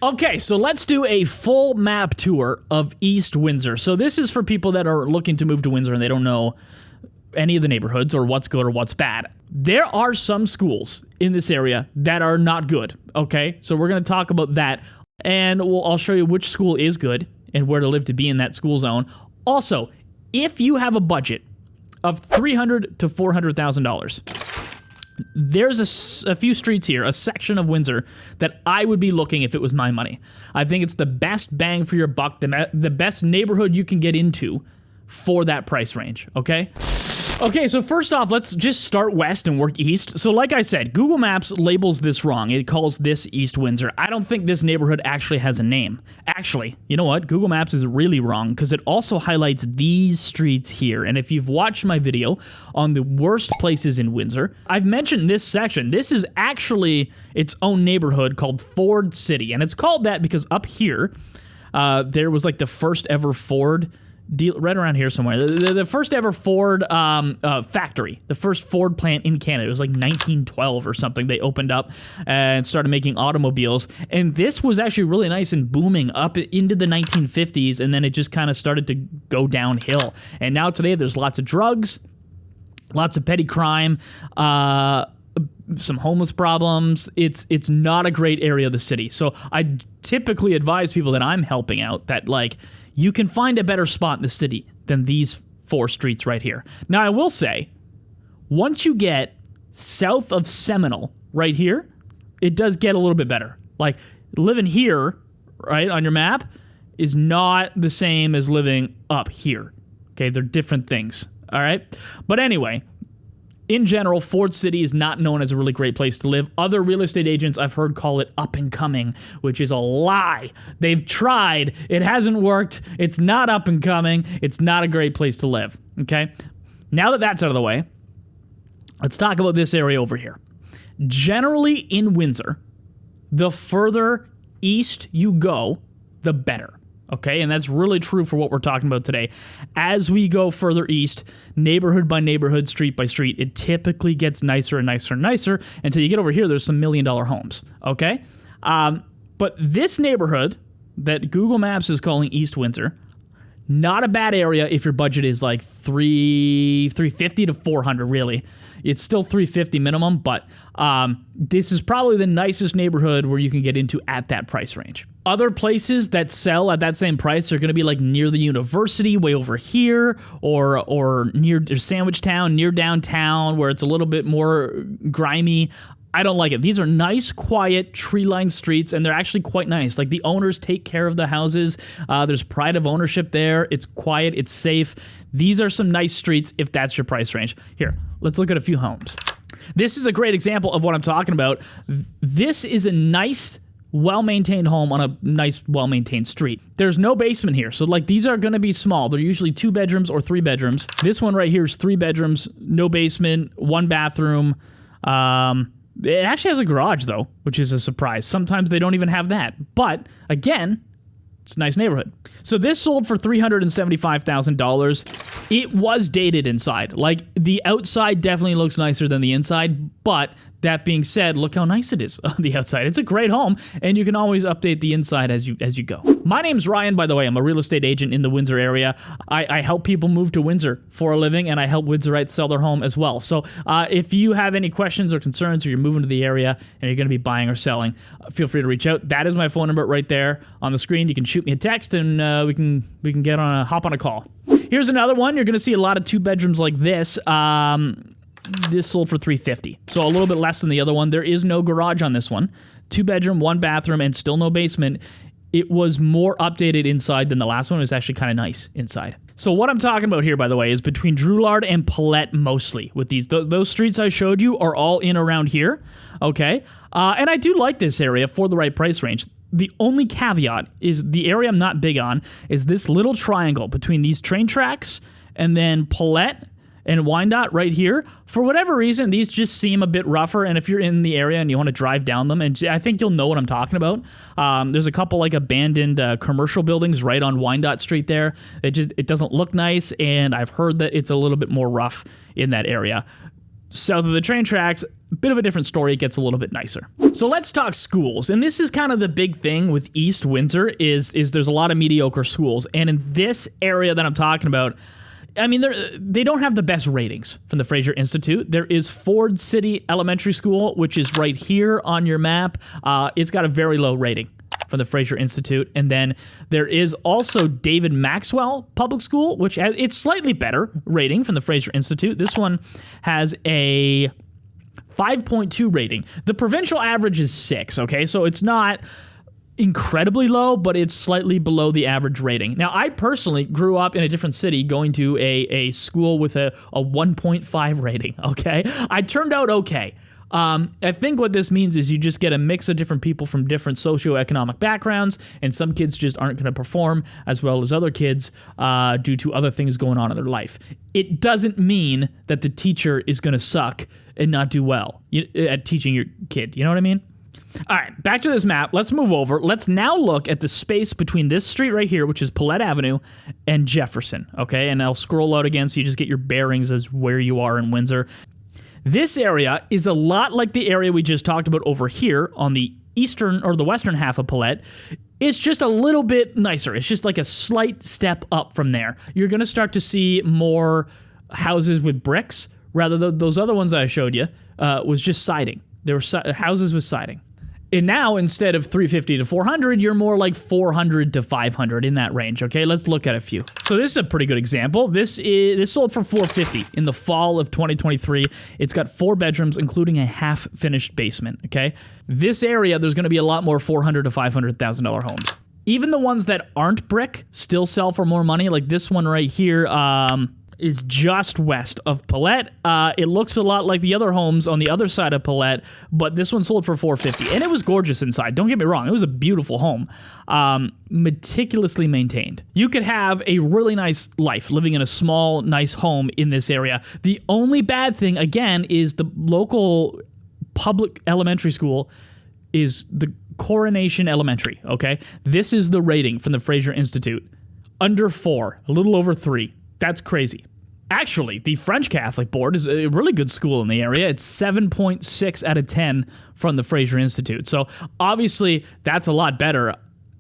Okay, so let's do a full map tour of East Windsor. So this is for people that are looking to move to Windsor and they don't know any of the neighborhoods or what's good or what's bad. There are some schools in this area that are not good, okay? So we're going to talk about that, and I'll show you which school is good and where to live to be in that school zone. Also, if you have a budget of $300,000 to $400,000, there's a few streets here, a section of Windsor, that I would be looking if it was my money. I think it's the best bang for your buck, the best neighborhood you can get into for that price range, okay? Okay, so first off, let's just start west and work east. So like I said, Google Maps labels this wrong. It calls this East Windsor. I don't think this neighborhood actually has a name. Actually, you know what? Google Maps is really wrong because it also highlights these streets here. And if you've watched my video on the worst places in Windsor, I've mentioned this section. This is actually its own neighborhood called Ford City. And it's called that because up here, there was like the first ever Ford deal right around here somewhere. The first ever Ford factory, the first Ford plant in Canada. It was like 1912 or something. They opened up and started making automobiles. And this was actually really nice and booming up into the 1950s. And then it just kind of started to go downhill. And now today there's lots of drugs, lots of petty crime, some homeless problems. It's not a great area of the city. So I typically advise people that I'm helping out that like, you can find a better spot in the city than these 4 streets right here. Now, I will say, once you get south of Seminole right here, it does get a little bit better. Like, living here, right, on your map is not the same as living up here. Okay, they're different things, all right? But anyway, in general, Ford City is not known as a really great place to live. Other real estate agents I've heard call it up and coming, which is a lie. They've tried. It hasn't worked. It's not up and coming. It's not a great place to live, okay? Now that that's out of the way, let's talk about this area over here. Generally in Windsor, the further east you go, the better. Okay, and that's really true for what we're talking about today. As we go further east, neighborhood by neighborhood, street by street, it typically gets nicer and nicer and nicer until you get over here, there's some $1 million homes, okay? But this neighborhood that Google Maps is calling East Windsor, not a bad area if your budget is like $350 to $400, really. It's still $350 minimum, but this is probably the nicest neighborhood where you can get into at that price range. Other places that sell at that same price are going to be like near the university, way over here, or near Sandwich Town, near downtown, where it's a little bit more grimy. I don't like it. These are nice, quiet, tree-lined streets, and they're actually quite nice. Like, the owners take care of the houses. There's pride of ownership there. It's quiet. It's safe. These are some nice streets if that's your price range. Here, let's look at a few homes. This is a great example of what I'm talking about. This is a nice, well-maintained home on a nice, well-maintained street. There's no basement here, so like these are going to be small. They're usually 2 bedrooms or 3 bedrooms. This one right here is 3 bedrooms, no basement, 1 bathroom. It actually has a garage, though, which is a surprise. Sometimes they don't even have that. But, again, it's a nice neighborhood. So this sold for $375,000. It was dated inside. Like, the outside definitely looks nicer than the inside, but that being said, look how nice it is on the outside. It's a great home, and you can always update the inside as you go. My name's Ryan, by the way. I'm a real estate agent in the Windsor area. I help people move to Windsor for a living, and I help Windsorites sell their home as well. So if you have any questions or concerns, or you're moving to the area and you're going to be buying or selling, feel free to reach out. That is my phone number right there on the screen. You can shoot me a text, and we can hop on a call. Here's another one. You're going to see a lot of 2 bedrooms like this. This sold for $350,000, so a little bit less than the other one. There is no garage on this one. 2 bedroom, 1 bathroom, and still no basement. It was more updated inside than the last one. It was actually kind of nice inside. So what I'm talking about here, by the way, is between Drouillard and Pillette mostly. With those streets I showed you are all in around here, okay? And I do like this area for the right price range. The only caveat is the area I'm not big on is this little triangle between these train tracks and then Pillette and Wyandotte right here. For whatever reason, these just seem a bit rougher, and if you're in the area and you want to drive down them, and I think you'll know what I'm talking about. There's a couple like abandoned commercial buildings right on Wyandotte Street there. It doesn't look nice, and I've heard that it's a little bit more rough in that area. South of the train tracks, bit of a different story. It gets a little bit nicer. So let's talk schools. And this is kind of the big thing with East Windsor is there's a lot of mediocre schools. And in this area that I'm talking about, I mean, they don't have the best ratings from the Fraser Institute. There is Ford City Elementary School, which is right here on your map. It's got a very low rating from the Fraser Institute. And then there is also David Maxwell Public School, which it's slightly better rating from the Fraser Institute. This one has a 5.2 rating. The provincial average is 6, okay? So it's not incredibly low, but it's slightly below the average rating. Now, I personally grew up in a different city going to a school with a 1.5 rating, okay? I turned out okay. I think what this means is you just get a mix of different people from different socioeconomic backgrounds, and some kids just aren't going to perform as well as other kids due to other things going on in their life. It doesn't mean that the teacher is going to suck and not do well at teaching your kid. You know what I mean? All right, back to this map. Let's move over. Let's now look at the space between this street right here, which is Pillette Avenue, and Jefferson, okay? And I'll scroll out again so you just get your bearings as where you are in Windsor. This area is a lot like the area we just talked about over here on the eastern or the western half of Pillette. It's just a little bit nicer. It's just like a slight step up from there. You're going to start to see more houses with bricks, rather than those other ones I showed you was just siding. There were houses with siding. And now, instead of 350 to 400, you're more like 400 to 500 in that range, okay? Let's look at a few. So this is a pretty good example. This sold for 450 in the fall of 2023. It's got 4 bedrooms, including a half-finished basement, okay? This area, there's going to be a lot more $400,000 to $500,000 homes. Even the ones that aren't brick still sell for more money, like this one right here, is just west of Pillette. It looks a lot like the other homes on the other side of Pillette, but this one sold for $450, and it was gorgeous inside. Don't get me wrong, it was a beautiful home, meticulously maintained. You could have a really nice life living in a small, nice home in this area. The only bad thing, again, is the local public elementary school is the Coronation Elementary, okay? This is the rating from the Fraser Institute. Under 4, a little over 3. That's crazy. Actually, the French Catholic Board is a really good school in the area. It's 7.6 out of 10 from the Fraser Institute. So obviously, that's a lot better.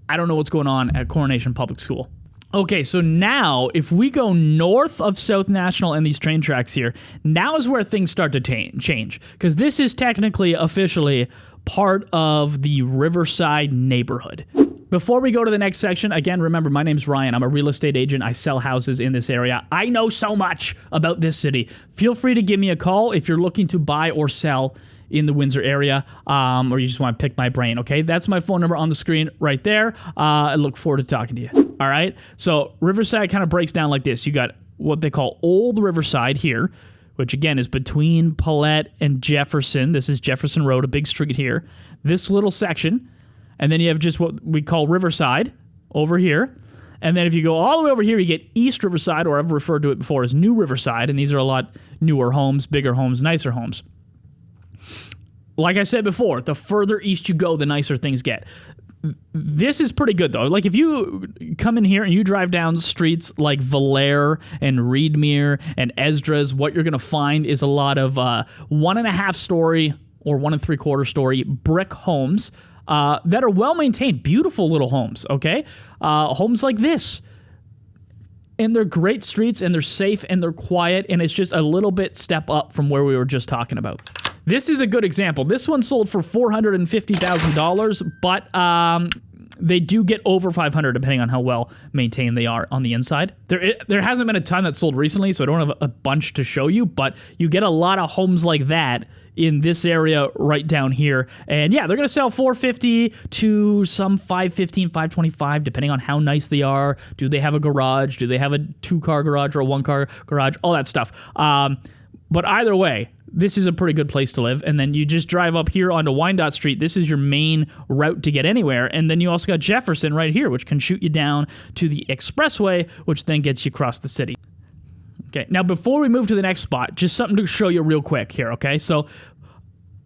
I don't know what's going on at Coronation Public School. Okay, so now if we go north of South National and these train tracks here, now is where things start to change, because this is technically officially part of the Riverside neighborhood. Before we go to the next section, again, remember, my name's Ryan. I'm a real estate agent. I sell houses in this area. I know so much about this city. Feel free to give me a call if you're looking to buy or sell in the Windsor area, or you just want to pick my brain, okay? That's my phone number on the screen right there. I look forward to talking to you. All right? So Riverside kind of breaks down like this. You got what they call Olde Riverside here, which again is between Pillette and Jefferson. This is Jefferson Road, a big street here. This little section. And then you have just what we call Riverside over here. And then if you go all the way over here, you get East Riverside, or I've referred to it before as New Riverside. And these are a lot newer homes, bigger homes, nicer homes. Like I said before, the further east you go, the nicer things get. This is pretty good, though. Like, if you come in here and you drive down streets like Valere and Reedmere and Esdras, what you're going to find is a lot of 1.5 story or 1 3/4 story brick homes that are well-maintained, beautiful little homes, okay? Homes like this. And they're great streets, and they're safe, and they're quiet, and it's just a little bit step up from where we were just talking about. This is a good example. This one sold for $450,000, but they do get over $500,000 depending on how well maintained they are on the inside. There hasn't been a ton that sold recently, so I don't have a bunch to show you, but you get a lot of homes like that in this area right down here. And yeah, they're going to sell $450,000 to some $515,000, $525,000, depending on how nice they are. Do they have a garage? Do they have a 2-car garage or a 1-car garage? All that stuff. But either way, this is a pretty good place to live. And then you just drive up here onto Wyandotte Street. This is your main route to get anywhere. And then you also got Jefferson right here, which can shoot you down to the expressway, which then gets you across the city. Okay, now before we move to the next spot, just something to show you real quick here, okay? So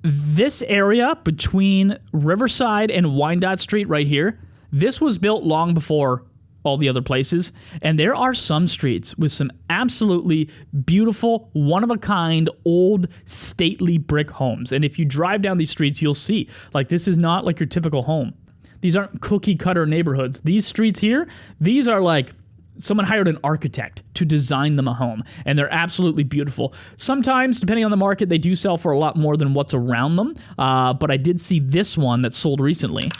this area between Riverside and Wyandotte Street right here, this was built long before all the other places. And there are some streets with some absolutely beautiful, one-of-a-kind, old, stately brick homes. And if you drive down these streets, you'll see, like, this is not like your typical home. These aren't cookie-cutter neighborhoods. These streets here, these are like someone hired an architect to design them a home, and they're absolutely beautiful. Sometimes, depending on the market, they do sell for a lot more than what's around them, but I did see this one that sold recently.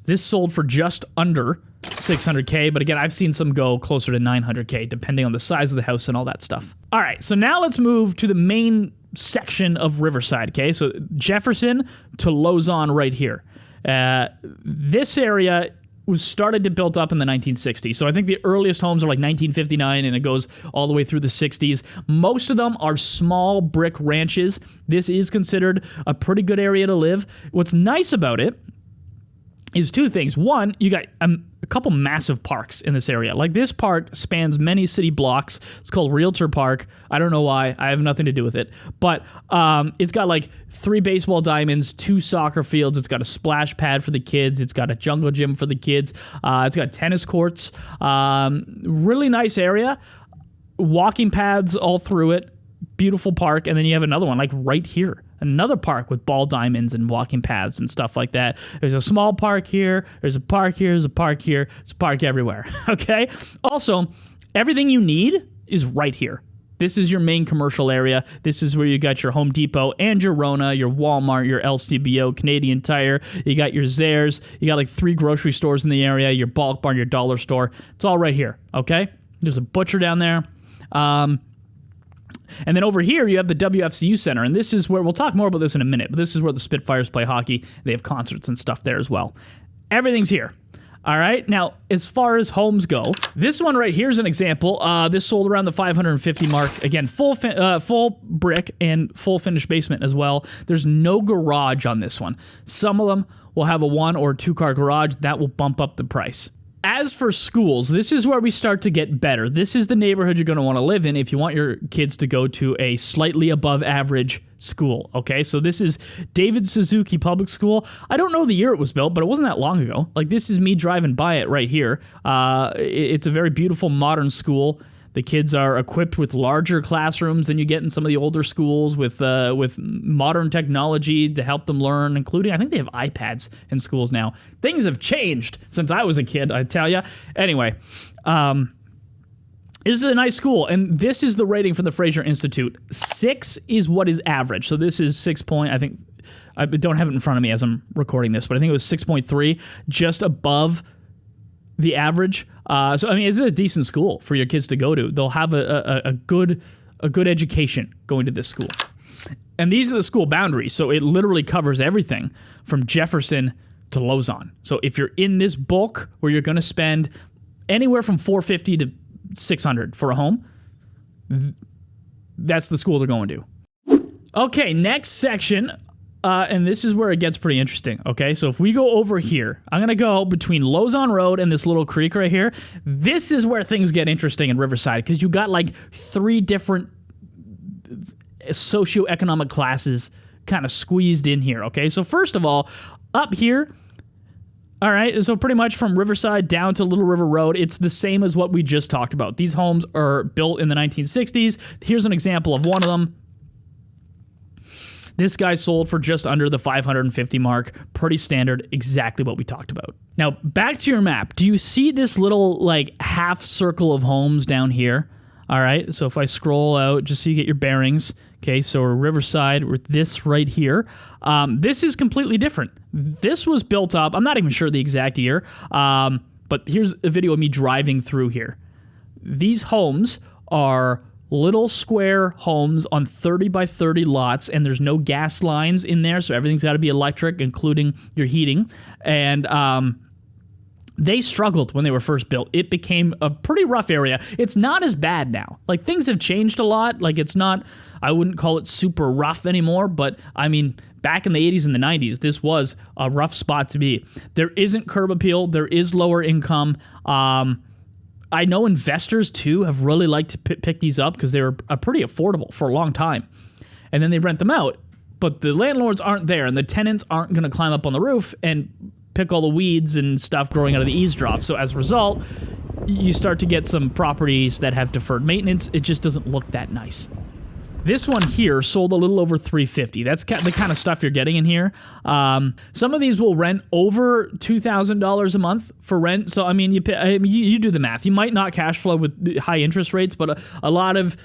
This sold for just under $600K, but again, I've seen some go closer to $900K, depending on the size of the house and all that stuff. All right, so now let's move to the main section of Riverside, okay? So Jefferson to Lausanne right here. This area was started to build up in the 1960s. So I think the earliest homes are like 1959, and it goes all the way through the 60s. Most of them are small brick ranches. This is considered a pretty good area to live. What's nice about it is two things. One, you got a couple massive parks in this area. Like, this park spans many city blocks. It's called Realtor Park. I don't know why. I have nothing to do with it. But it's got like 3 baseball diamonds, 2 soccer fields. It's got a splash pad for the kids. It's got a jungle gym for the kids. It's got tennis courts. Really nice area. Walking paths all through it. Beautiful park. And then you have another one like right here. Another park with ball diamonds and walking paths and stuff like that. There's a small park here. There's a park here. There's a park here. There's a park everywhere. Okay? Also, everything you need is right here. This is your main commercial area. This is where you got your Home Depot and your Rona, your Walmart, your LCBO, Canadian Tire. You got your Zehrs. You got like 3 grocery stores in the area, your Bulk Barn, your dollar store. It's all right here. Okay? There's a butcher down there. And then over here, you have the WFCU Center, and this is where, we'll talk more about this in a minute, but this is where the Spitfires play hockey. They have concerts and stuff there as well. Everything's here. All right, now, as far as homes go, this one right here is an example. This sold around the 550 mark. Again, full brick and full finished basement as well. There's no garage on this one. Some of them will have a 1 or 2 car garage. That will bump up the price. As for schools, this is where we start to get better. This is the neighborhood you're going to want to live in if you want your kids to go to a slightly above average school, okay? So this is David Suzuki Public School. I don't know the year it was built, but it wasn't that long ago. Like, this is me driving by it right here. It's a very beautiful modern school. The kids are equipped with larger classrooms than you get in some of the older schools with modern technology to help them learn, including, I think they have iPads in schools now. Things have changed since I was a kid, I tell you. Anyway, this is a nice school, and this is the rating for the Fraser Institute. 6 is what is average. So this is 6 point, I think, I don't have it in front of me as I'm recording this, but I think it was 6.3, just above the average. So I mean, it's a decent school for your kids to go to. They'll have a good education going to this school. And these are the school boundaries, so it literally covers everything from Jefferson to Lausanne. So if you're in this bulk where you're going to spend anywhere from $450 to $600 for a home, that's the school they're going to. Okay, next section. And this is where it gets pretty interesting, okay? So if we go over here, I'm going to go between Lausanne Road and this little creek right here. This is where things get interesting in Riverside, because you got like 3 different socioeconomic classes kind of squeezed in here, okay? So first of all, up here, all right, so pretty much from Riverside down to Little River Road, it's the same as what we just talked about. These homes are built in the 1960s. Here's an example of one of them. This guy sold for just under the 550 mark. Pretty standard, exactly what we talked about. Now, back to your map. Do you see this little, like, half circle of homes down here? All right, so if I scroll out, just so you get your bearings. Okay, so we're Riverside with this right here. This is completely different. This was built up, I'm not even sure the exact year, but here's a video of me driving through here. These homes are little square homes on 30 by 30 lots, and there's no gas lines in there, so everything's got to be electric, including your heating. And they struggled when they were first built. It became a pretty rough area. It's not as bad now. Like, things have changed a lot. Like, it's not, I wouldn't call it super rough anymore, but I mean, back in the 80s and the 90s, this was a rough spot to be. There isn't curb appeal. There is lower income. I know investors, too, have really liked to pick these up because they were pretty affordable for a long time. And then they rent them out. But the landlords aren't there, and the tenants aren't going to climb up on the roof and pick all the weeds and stuff growing out of the eaves trough. So as a result, you start to get some properties that have deferred maintenance. It just doesn't look that nice. This one here sold a little over $350. That's the kind of stuff you're getting in here. Some of these will rent over $2,000 a month for rent. So, I mean, you do the math. You might not cash flow with high interest rates, but a lot of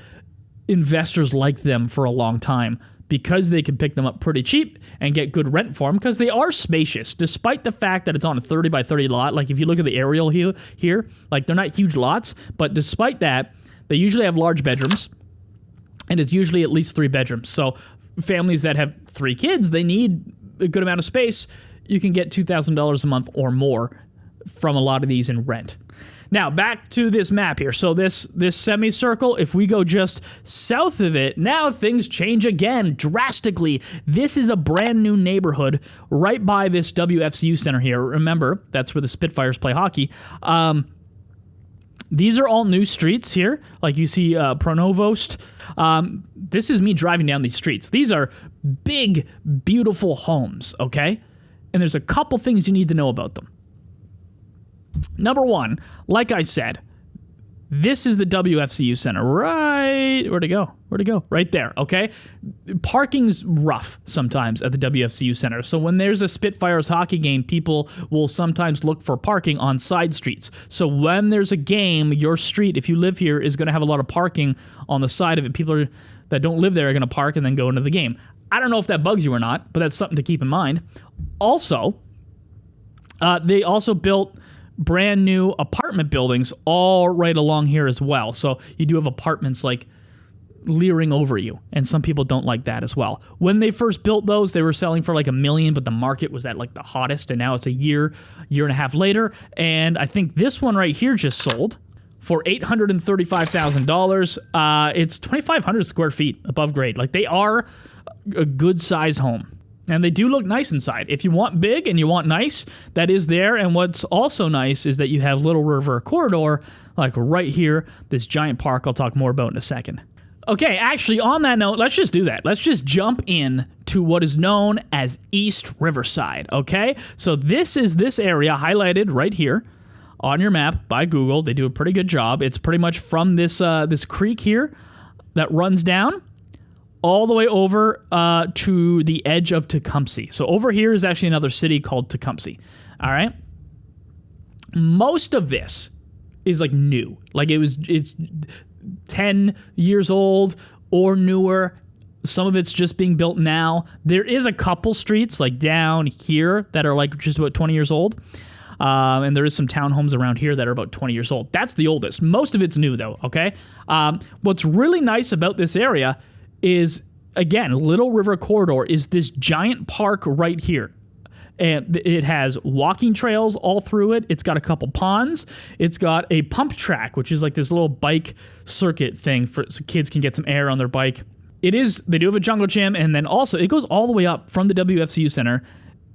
investors like them for a long time because they can pick them up pretty cheap and get good rent for them because they are spacious, despite the fact that it's on a 30 by 30 lot. Like, if you look at the aerial here, like, they're not huge lots, but despite that, they usually have large bedrooms. And it's usually at least 3 bedrooms. So families that have 3 kids, they need a good amount of space. You can get $2,000 a month or more from a lot of these in rent. Now, back to this map here. So this semicircle, if we go just south of it, now things change again drastically. This is a brand new neighborhood right by this WFCU center here. Remember, that's where the Spitfires play hockey. These are all new streets here, like you see Pronovost. This is me driving down these streets. These are big, beautiful homes, okay? And there's a couple things you need to know about them. Number one, like I said, this is the WFCU Center, right? Where'd it go? Right there, okay? Parking's rough sometimes at the WFCU Center. So when there's a Spitfires hockey game, people will sometimes look for parking on side streets. So when there's a game, your street, if you live here, is going to have a lot of parking on the side of it. People that don't live there are going to park and then go into the game. I don't know if that bugs you or not, but that's something to keep in mind. Also, they also built brand new apartment buildings all right along here as well. So you do have apartments like leering over you, and some people don't like that as well. When they first built those, they were selling for like $1 million, but the market was at like the hottest, and now it's a year and a half later, and I think this one right here just sold for $835,000. It's 2,500 square feet above grade. Like, they are a good size home. And they do look nice inside. If you want big and you want nice, that is there. And what's also nice is that you have Little River Corridor, like right here, this giant park I'll talk more about in a second. Okay, actually, on that note, let's just do that. Let's just jump in to what is known as East Riverside, okay? So this is this area highlighted right here on your map by Google. They do a pretty good job. It's pretty much from this this creek here that runs down all the way over to the edge of Tecumseh. So over here is actually another city called Tecumseh. All right. Most of this is like new. Like it's 10 years old or newer. Some of it's just being built now. There is a couple streets like down here that are like just about 20 years old. And there is some townhomes around here that are about 20 years old. That's the oldest. Most of it's new though. Okay. What's really nice about this area is, again, Little River Corridor is this giant park right here. And it has walking trails all through it. It's got a couple ponds. It's got a pump track, which is like this little bike circuit thing so kids can get some air on their bike. They do have a jungle gym, and then also it goes all the way up from the WFCU Center.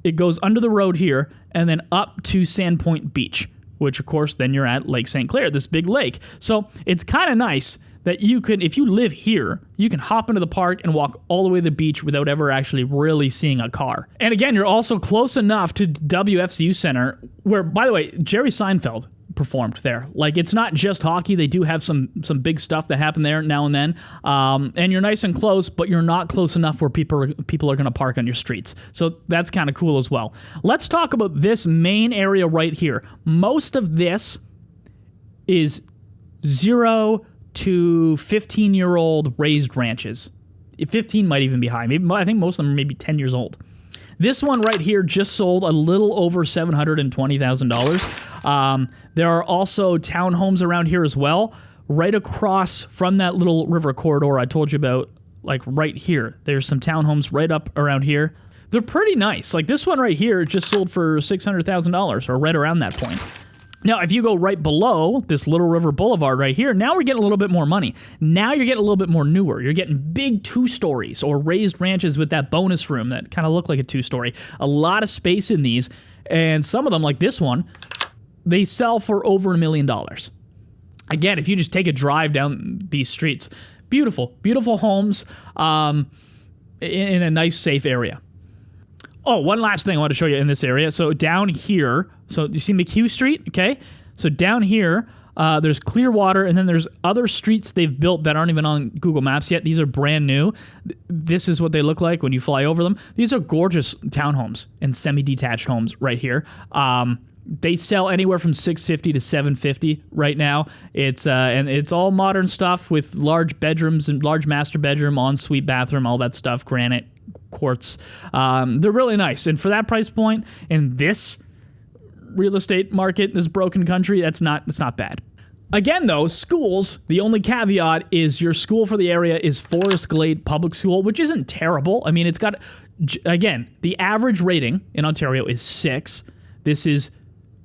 It goes under the road here and then up to Sandpoint Beach, which of course then you're at Lake St. Clair, this big lake. So it's kind of nice that you can, if you live here, you can hop into the park and walk all the way to the beach without ever actually really seeing a car. And again, you're also close enough to WFCU Center, where, by the way, Jerry Seinfeld performed there. Like, it's not just hockey. They do have some big stuff that happen there now and then. And you're nice and close, but you're not close enough where people are going to park on your streets. So that's kind of cool as well. Let's talk about this main area right here. Most of this is 0 to 15-year-old raised ranches. 15 might even be high. I think most of them are maybe 10 years old. This one right here just sold a little over $720,000. There are also townhomes around here as well, right across from that Little River Corridor I told you about, like right here. There's some townhomes right up around here. They're pretty nice. Like this one right here just sold for $600,000 or right around that point. Now, if you go right below this Little River Boulevard right here, now we're getting a little bit more money. Now you're getting a little bit more newer. You're getting big 2-stories or raised ranches with that bonus room that kind of look like a 2-story. A lot of space in these, and some of them, like this one, they sell for over $1 million. Again, if you just take a drive down these streets, beautiful, beautiful homes in a nice, safe area. Oh, one last thing I want to show you in this area. So down here, So you see McHugh Street, okay? So down here, there's Clearwater, and then there's other streets they've built that aren't even on Google Maps yet. These are brand new. This is what they look like when you fly over them. These are gorgeous townhomes and semi-detached homes right here. They sell anywhere from $650 to $750 right now. And it's all modern stuff with large bedrooms and large master bedroom, ensuite bathroom, all that stuff, granite, quartz. They're really nice. And for that price point in this real estate market, this broken country, that's not bad. Again, though, schools, the only caveat is your school for the area is Forest Glade Public School, which isn't terrible. I mean, it's got, again, the average rating in Ontario is 6. This is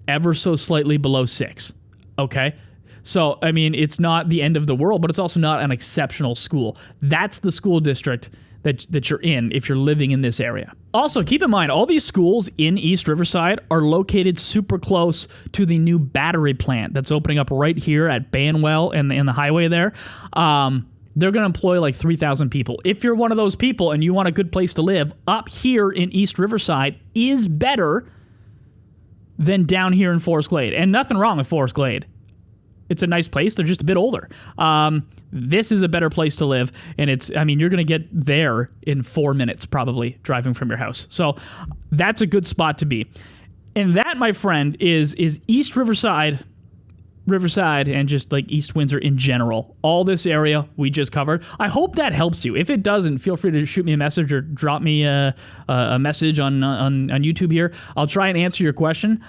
ever so slightly below 6, okay? So, I mean, it's not the end of the world, but it's also not an exceptional school. That's the school district that you're in if you're living in this area. Also, keep in mind, all these schools in East Riverside are located super close to the new battery plant that's opening up right here at Banwell and the highway there. They're going to employ like 3,000 people. If you're one of those people and you want a good place to live, up here in East Riverside is better than down here in Forest Glade. And nothing wrong with Forest Glade. It's a nice place. They're just a bit older. This is a better place to live. And you're going to get there in 4 minutes probably driving from your house. So that's a good spot to be. And that, my friend, is East Riverside, and just like East Windsor in general. All this area we just covered. I hope that helps you. If it doesn't, feel free to shoot me a message or drop me a message on YouTube here. I'll try and answer your question.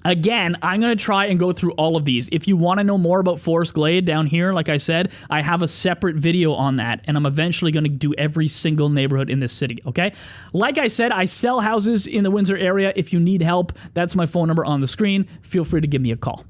Again, I'm going to try and go through all of these. If you want to know more about Forest Glade down here, like I said, I have a separate video on that, and I'm eventually going to do every single neighborhood in this city, okay? Like I said, I sell houses in the Windsor area. If you need help, that's my phone number on the screen. Feel free to give me a call.